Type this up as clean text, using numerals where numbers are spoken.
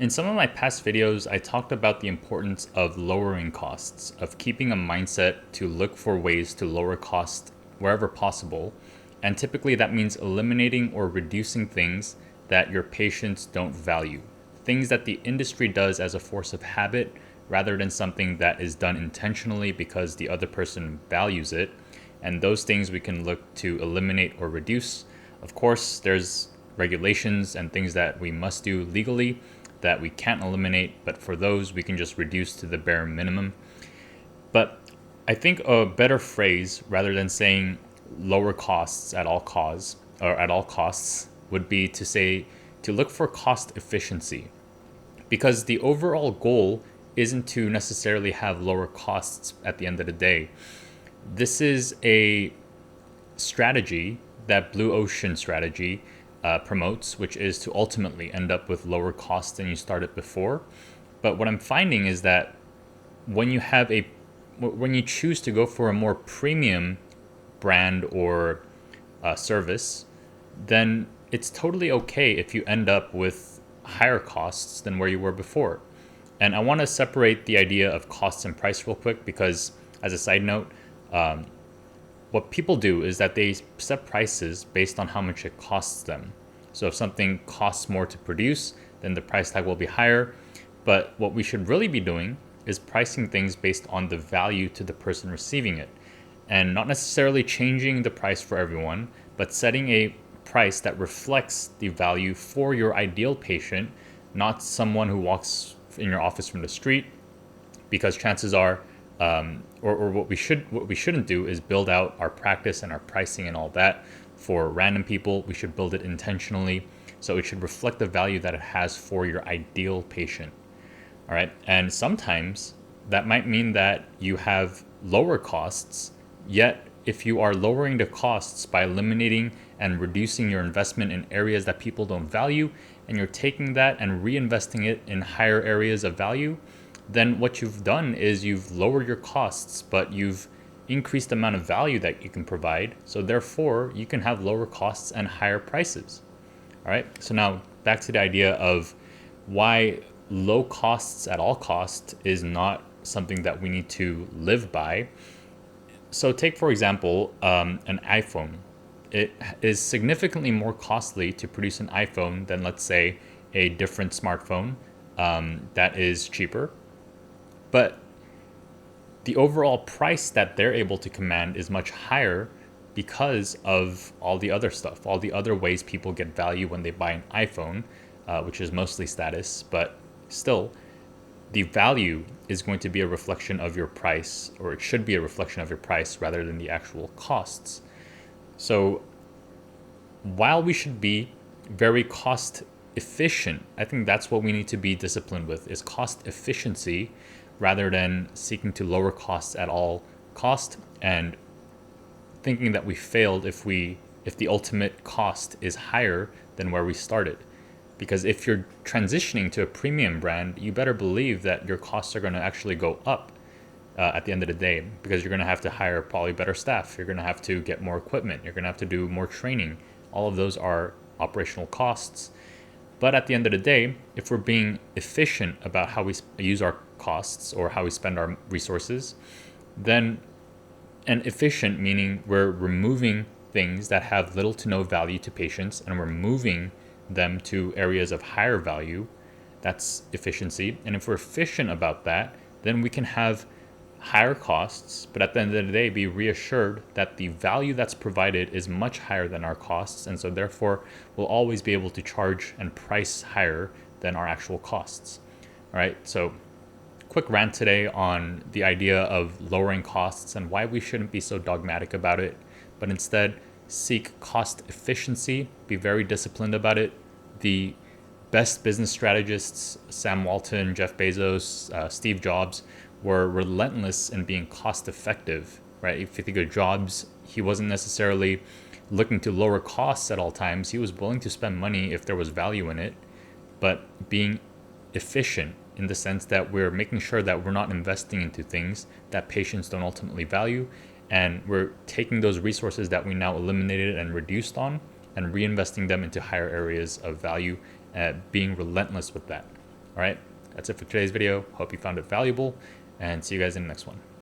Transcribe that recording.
In some of my past videos, I talked about the importance of lowering costs, of keeping a mindset to look for ways to lower cost wherever possible. And typically that means eliminating or reducing things that your patients don't value, things that the industry does as a force of habit rather than something that is done intentionally because the other person values it. And those things we can look to eliminate or reduce. Of course, there's regulations and things that we must do legally that we can't eliminate, but for those we can just reduce to the bare minimum. But I think a better phrase rather than saying lower costs at all costs or at all costs would be to say to look for cost efficiency, because the overall goal isn't to necessarily have lower costs at the end of the day. This is a strategy that Blue Ocean strategy promotes, which is to ultimately end up with lower costs than you started before. But what I'm finding is that when you have a when you choose to go for a more premium brand or service, then it's totally okay if you end up with higher costs than where you were before. And I want to separate the idea of cost and price real quick because, as a side note, um, what people do is that they set prices based on how much it costs them. So if something costs more to produce, then the price tag will be higher. But what we should really be doing is pricing things based on the value to the person receiving it, and not necessarily changing the price for everyone, but setting a price that reflects the value for your ideal patient, not someone who walks in your office from the street, because chances are, or what we shouldn't do is build out our practice and our pricing and all that for random people. We should build it intentionally, so it should reflect the value that it has for your ideal patient. All right, and sometimes that might mean that you have lower costs, yet if you are lowering the costs by eliminating and reducing your investment in areas that people don't value, and you're taking that and reinvesting it in higher areas of value, then what you've done is you've lowered your costs, but you've increased the amount of value that you can provide. So therefore, you can have lower costs and higher prices. All right. So now back to the idea of why low costs at all costs is not something that we need to live by. So take, for example, an iPhone. It is significantly more costly to produce an iPhone than, let's say, a different smartphone that is cheaper. But the overall price that they're able to command is much higher because of all the other stuff, all the other ways people get value when they buy an iPhone, which is mostly status, but still, the value is going to be a reflection of your price, or it should be a reflection of your price rather than the actual costs. So while we should be very cost efficient, I think that's what we need to be disciplined with, is cost efficiency rather than seeking to lower costs at all cost and thinking that we failed if the ultimate cost is higher than where we started. Because if you're transitioning to a premium brand, you better believe that your costs are going to actually go up at the end of the day, because you're going to have to hire probably better staff. You're going to have to get more equipment. You're going to have to do more training. All of those are operational costs. But at the end of the day, if we're being efficient about how we use our costs or how we spend our resources, then, and efficient meaning we're removing things that have little to no value to patients and we're moving them to areas of higher value, that's efficiency. And if we're efficient about that, then we can have higher costs, but at the end of the day, be reassured that the value that's provided is much higher than our costs. And so therefore, we'll always be able to charge and price higher than our actual costs. All right. So quick rant today on the idea of lowering costs and why we shouldn't be so dogmatic about it, but instead seek cost efficiency, be very disciplined about it. The best business strategists, Sam Walton, Jeff Bezos, Steve Jobs, were relentless in being cost effective, right? If you think of Jobs, he wasn't necessarily looking to lower costs at all times. He was willing to spend money if there was value in it, but being efficient in the sense that we're making sure that we're not investing into things that patients don't ultimately value, and we're taking those resources that we now eliminated and reduced on and reinvesting them into higher areas of value, being relentless with that. All right, that's it for today's video. Hope you found it valuable, and see you guys in the next one.